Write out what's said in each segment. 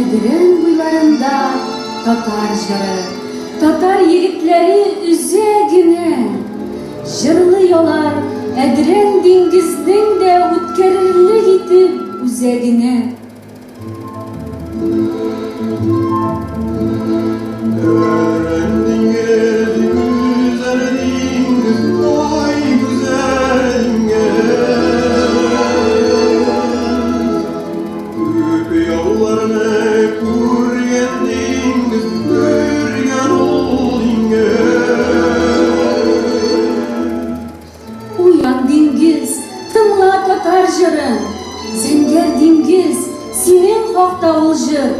Edren boylarında Tatar jırı, Tatar yigitleri üzegine jırlıyorlar Edren dengizning de o'tkarilli yitib üzegine. Uyan dengiz, tınla Tatar jırın, Zenger dengiz, senin hakta ol jır.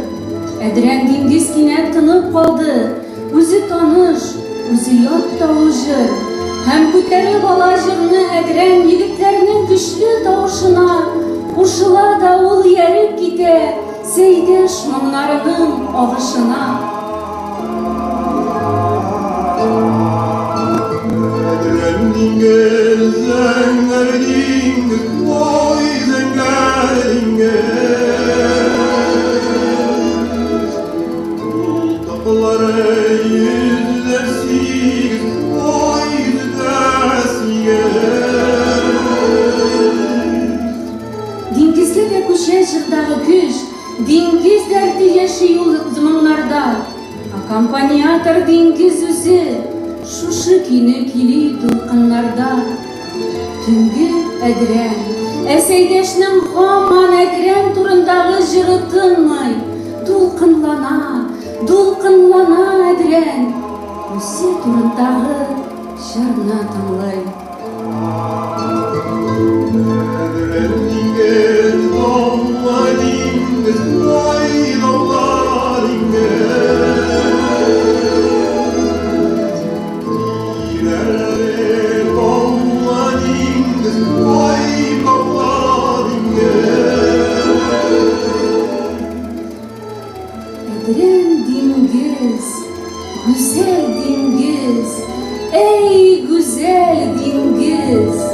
Edren dengiz kine tınıp kaldı, Özü tanış, özü yat da ol jır. Hem küterip ala jırını Edren yigitlerinin güçlü tavışına, Uşula da ol yerip gide, Seydeş mınlarının ağışına. Edren dengiz, Zenger dengiz, vay Zenger dengiz. Kultakları yüzlersiz, vay yüzlersiz. Dengizge de kuşe jırdağı güç, dengiz derdi yaşıyor zımınlarda. Akampanyatar dengiz özü, şuşu kini kili dulkınlarda. Tüngü Edren, eseydeşnim haman Edren turundağı jırı tınmay. Dulkınlana, dulkınlana Edren, Özü turundağı jırına tınlay. Edren dengiz, damla dengiz, vay damla dengiz. Direlere damla dengiz, vay damla dengiz. Edren dengiz, güzel dengiz, ey güzel dengiz.